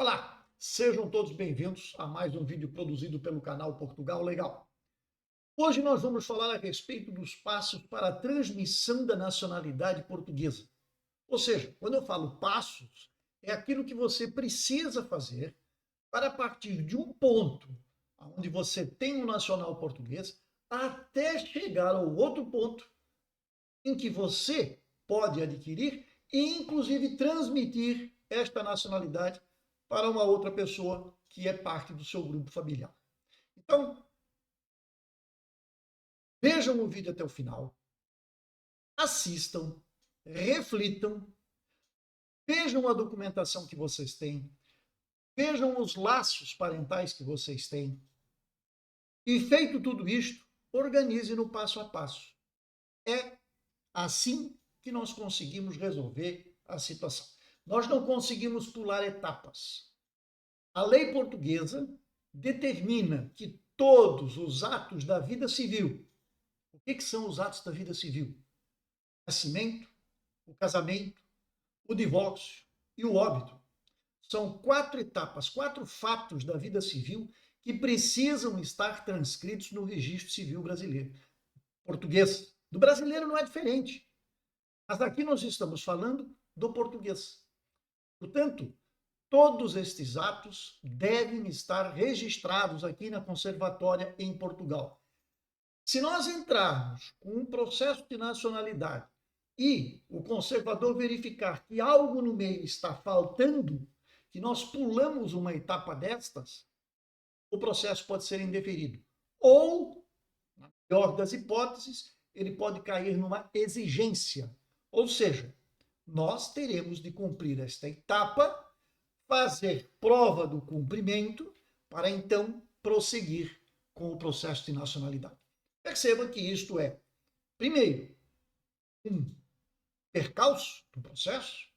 Olá, sejam todos bem-vindos a mais um vídeo produzido pelo canal Portugal Legal. Hoje nós vamos falar a respeito dos passos para a transmissão da nacionalidade portuguesa. Ou seja, quando eu falo passos, é aquilo que você precisa fazer para partir de um ponto onde você tem um nacional português até chegar ao outro ponto em que você pode adquirir e, inclusive, transmitir esta nacionalidade para uma outra pessoa que é parte do seu grupo familiar. Então, vejam o vídeo até o final, assistam, reflitam, vejam a documentação que vocês têm, vejam os laços parentais que vocês têm. E feito tudo isto, organize no passo a passo. É assim que nós conseguimos resolver a situação. Nós não conseguimos pular etapas. A lei portuguesa determina que todos os atos da vida civil, o que são os atos da vida civil? O nascimento, o casamento, o divórcio e o óbito. São 4 etapas, 4 fatos da vida civil que precisam estar transcritos no registro civil brasileiro. Português. Do brasileiro não é diferente. Mas aqui nós estamos falando do português. Portanto, todos estes atos devem estar registrados aqui na Conservatória em Portugal. Se nós entrarmos com um processo de nacionalidade e o conservador verificar que algo no meio está faltando, que nós pulamos uma etapa destas, o processo pode ser indeferido. Ou, na pior das hipóteses, ele pode cair numa exigência. Ou seja, nós teremos de cumprir esta etapa, fazer prova do cumprimento, para então prosseguir com o processo de nacionalidade. Perceba que isto é, primeiro, um percalço do processo,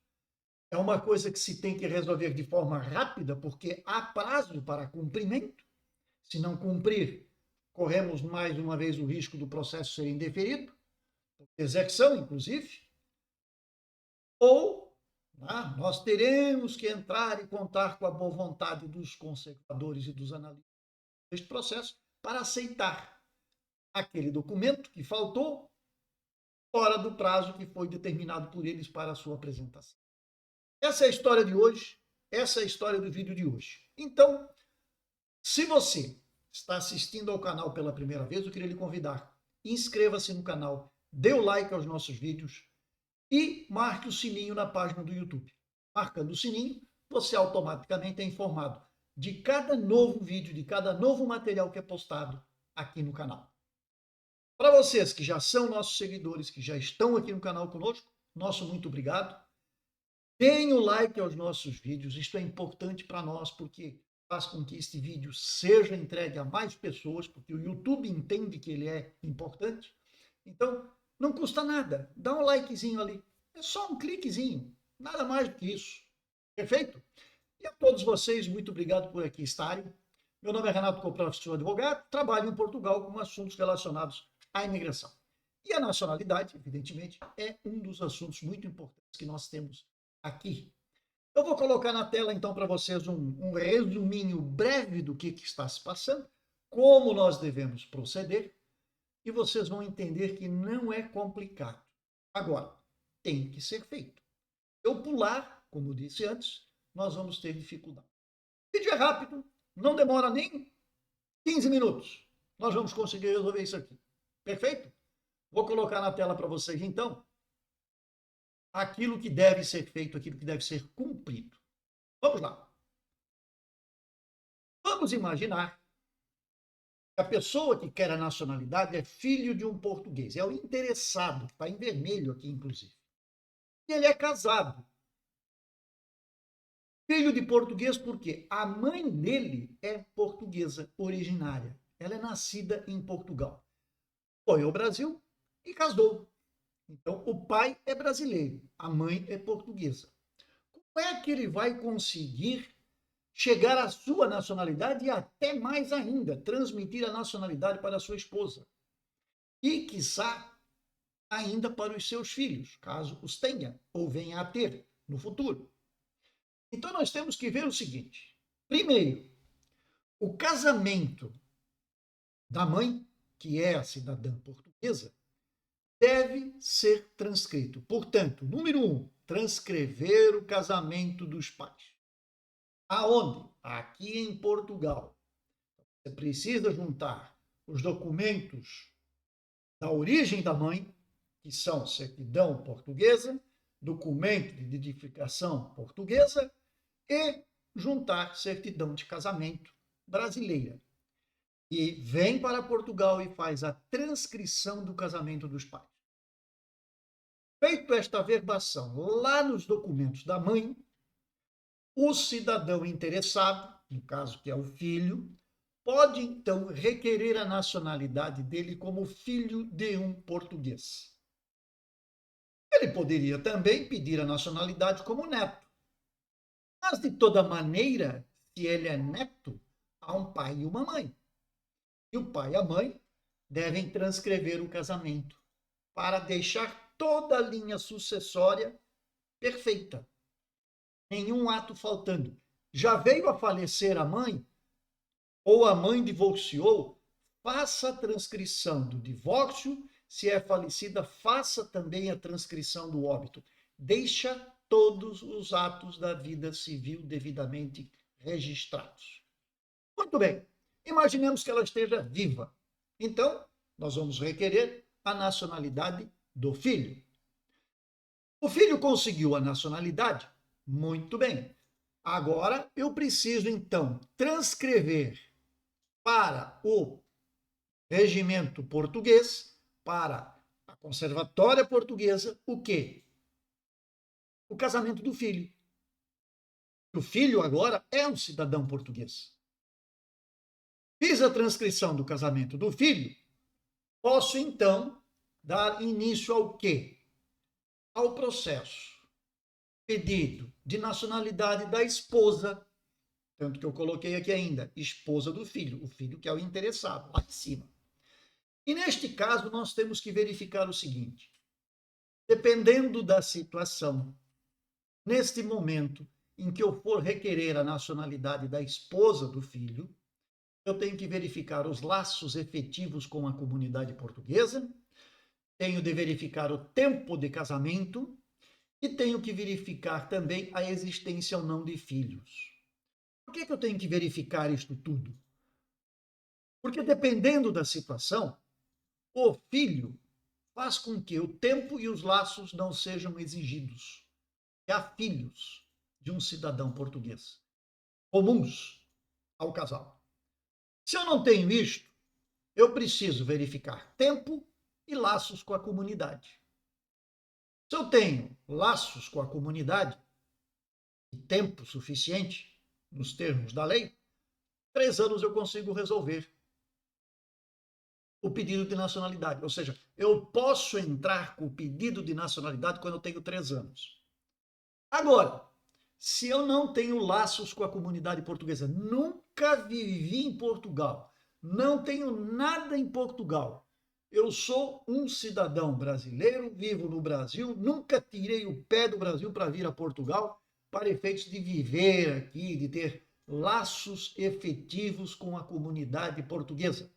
é uma coisa que se tem que resolver de forma rápida, porque há prazo para cumprimento. Se não cumprir, corremos mais uma vez o risco do processo ser indeferido, execução, inclusive, ou nós teremos que entrar e contar com a boa vontade dos conservadores e dos analistas deste processo para aceitar aquele documento que faltou fora do prazo que foi determinado por eles para a sua apresentação. Essa é a história de hoje, essa é a história do vídeo de hoje. Então, se você está assistindo ao canal pela primeira vez, eu queria lhe convidar, inscreva-se no canal, dê o like aos nossos vídeos e marque o sininho na página do YouTube. Marcando o sininho, você automaticamente é informado de cada novo vídeo, de cada novo material que é postado aqui no canal. Para vocês que já são nossos seguidores, que já estão aqui no canal conosco, nosso muito obrigado. Deem o like aos nossos vídeos, isto é importante para nós, porque faz com que este vídeo seja entregue a mais pessoas, porque o YouTube entende que ele é importante. Então, não custa nada, dá um likezinho ali. É só um cliquezinho, nada mais do que isso. Perfeito? E a todos vocês, muito obrigado por aqui estarem. Meu nome é Renato Copraf, sou advogado, trabalho em Portugal com assuntos relacionados à imigração. E a nacionalidade, evidentemente, é um dos assuntos muito importantes que nós temos aqui. Eu vou colocar na tela, então, para vocês um resuminho breve do que está se passando, como nós devemos proceder, e vocês vão entender que não é complicado. Agora, tem que ser feito. Eu pular, como eu disse antes, nós vamos ter dificuldade. O vídeo é rápido, não demora nem 15 minutos. Nós vamos conseguir resolver isso aqui. Perfeito? Vou colocar na tela para vocês, então, aquilo que deve ser feito, aquilo que deve ser cumprido. Vamos lá. Vamos imaginar que a pessoa que quer a nacionalidade é filho de um português. É o interessado, está em vermelho aqui, inclusive. E ele é casado. Filho de português porque a mãe dele é portuguesa originária. Ela é nascida em Portugal. Foi ao Brasil e casou. Então, o pai é brasileiro, a mãe é portuguesa. Como é que ele vai conseguir chegar à sua nacionalidade e até mais ainda, transmitir a nacionalidade para a sua esposa? E, quiçá, ainda para os seus filhos, caso os tenha ou venha a ter no futuro. Então, nós temos que ver o seguinte. Primeiro, o casamento da mãe, que é a cidadã portuguesa, deve ser transcrito. Portanto, número 1, transcrever o casamento dos pais. Aonde? Aqui em Portugal. Você precisa juntar os documentos da origem da mãe, que são certidão portuguesa, documento de identificação portuguesa e juntar certidão de casamento brasileira. E vem para Portugal e faz a transcrição do casamento dos pais. Feito esta averbação lá nos documentos da mãe, o cidadão interessado, no caso que é o filho, pode então requerer a nacionalidade dele como filho de um português. Ele poderia também pedir a nacionalidade como neto. Mas, de toda maneira, se ele é neto, há um pai e uma mãe. E o pai e a mãe devem transcrever o casamento para deixar toda a linha sucessória perfeita. Nenhum ato faltando. Já veio a falecer a mãe, ou a mãe divorciou, faça a transcrição do divórcio. Se é falecida, faça também a transcrição do óbito. Deixa todos os atos da vida civil devidamente registrados. Muito bem. Imaginemos que ela esteja viva. Então, nós vamos requerer a nacionalidade do filho. O filho conseguiu a nacionalidade? Muito bem. Agora, eu preciso, então, transcrever para o regimento português, para a conservatória portuguesa, o quê? O casamento do filho. O filho agora é um cidadão português. Fiz a transcrição do casamento do filho, posso então dar início ao quê? Ao processo. Pedido de nacionalidade da esposa, tanto que eu coloquei aqui ainda, esposa do filho, o filho que é o interessado, lá em cima. E neste caso nós temos que verificar o seguinte, dependendo da situação, neste momento em que eu for requerer a nacionalidade da esposa do filho, eu tenho que verificar os laços efetivos com a comunidade portuguesa, tenho de verificar o tempo de casamento e tenho que verificar também a existência ou não de filhos. Por que eu tenho que verificar isto tudo? Porque dependendo da situação, o filho faz com que o tempo e os laços não sejam exigidos. E há filhos de um cidadão português, comuns ao casal. Se eu não tenho isto, eu preciso verificar tempo e laços com a comunidade. Se eu tenho laços com a comunidade e tempo suficiente, nos termos da lei, 3 anos eu consigo resolver o pedido de nacionalidade. Ou seja, eu posso entrar com o pedido de nacionalidade quando eu tenho 3 anos. Agora, se eu não tenho laços com a comunidade portuguesa, nunca vivi em Portugal, não tenho nada em Portugal, eu sou um cidadão brasileiro, vivo no Brasil, nunca tirei o pé do Brasil para vir a Portugal, para efeitos de viver aqui, de ter laços efetivos com a comunidade portuguesa.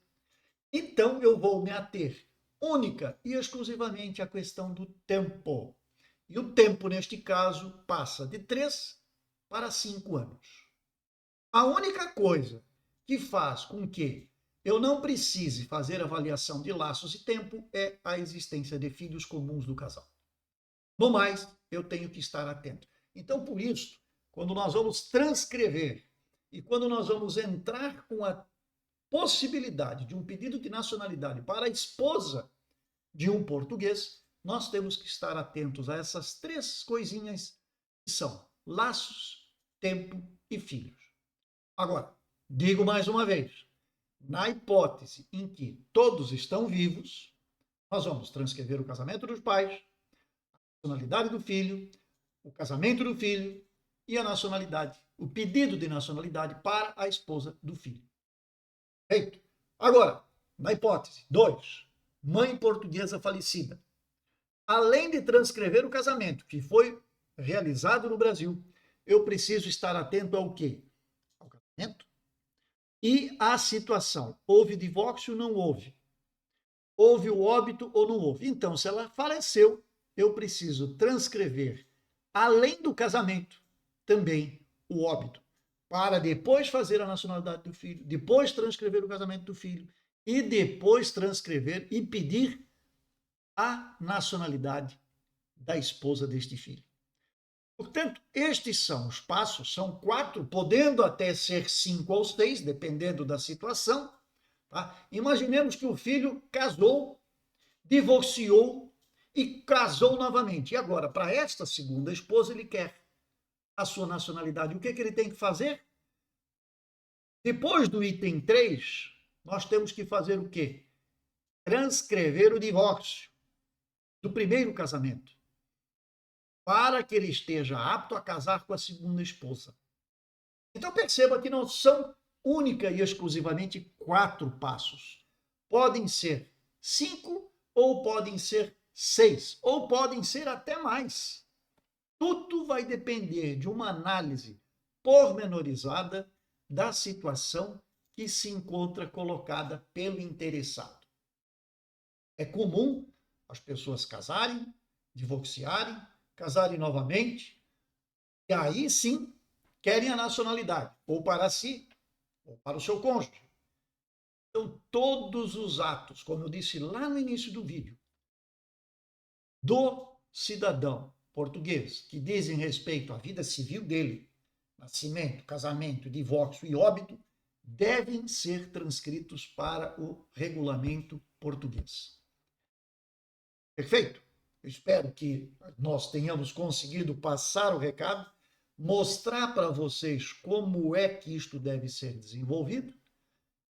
Então, eu vou me ater única e exclusivamente à questão do tempo. E o tempo, neste caso, passa de 3 para 5 anos. A única coisa que faz com que eu não precise fazer avaliação de laços e tempo é a existência de filhos comuns do casal. No mais, eu tenho que estar atento. Então, por isso, quando nós vamos transcrever e quando nós vamos entrar com a possibilidade de um pedido de nacionalidade para a esposa de um português, nós temos que estar atentos a essas 3 coisinhas que são laços, tempo e filhos. Agora, digo mais uma vez, na hipótese em que todos estão vivos, nós vamos transcrever o casamento dos pais, a nacionalidade do filho, o casamento do filho e a nacionalidade, o pedido de nacionalidade para a esposa do filho. Feito. Agora, na hipótese 2, mãe portuguesa falecida. Além de transcrever o casamento, que foi realizado no Brasil, eu preciso estar atento ao quê? Ao casamento e à situação. Houve divórcio ou não houve? Houve o óbito ou não houve? Então, se ela faleceu, eu preciso transcrever, além do casamento, também o óbito, para depois fazer a nacionalidade do filho, depois transcrever o casamento do filho e depois transcrever e pedir a nacionalidade da esposa deste filho. Portanto, estes são os passos, são 4, podendo até ser 5 ou 6, dependendo da situação. Tá? Imaginemos que o filho casou, divorciou e casou novamente. E agora, para esta segunda esposa, ele quer a sua nacionalidade. O que ele tem que fazer? Depois do item 3, nós temos que fazer o quê? Transcrever o divórcio do primeiro casamento, para que ele esteja apto a casar com a segunda esposa. Então perceba que não são única e exclusivamente 4 passos. Podem ser 5, ou podem ser 6, ou podem ser até mais. Tudo vai depender de uma análise pormenorizada da situação que se encontra colocada pelo interessado. É comum as pessoas casarem, divorciarem, casarem novamente, e aí sim querem a nacionalidade, ou para si, ou para o seu cônjuge. Então, todos os atos, como eu disse lá no início do vídeo, do cidadão português que dizem respeito à vida civil dele, nascimento, casamento, divórcio e óbito, devem ser transcritos para o regulamento português. Perfeito? Eu espero que nós tenhamos conseguido passar o recado, mostrar para vocês como é que isto deve ser desenvolvido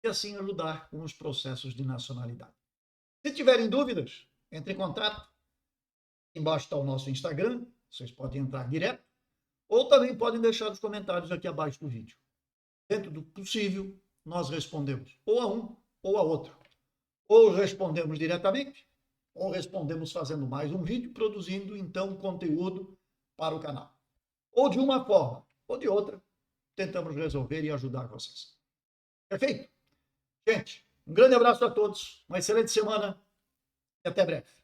e assim ajudar com os processos de nacionalidade. Se tiverem dúvidas, entre em contato. Embaixo está o nosso Instagram, vocês podem entrar direto, ou também podem deixar os comentários aqui abaixo do vídeo. Dentro do possível, nós respondemos ou a um ou a outro. Ou respondemos diretamente, ou respondemos fazendo mais um vídeo, produzindo então conteúdo para o canal. Ou de uma forma ou de outra, tentamos resolver e ajudar vocês. Perfeito? Gente, um grande abraço a todos, uma excelente semana e até breve.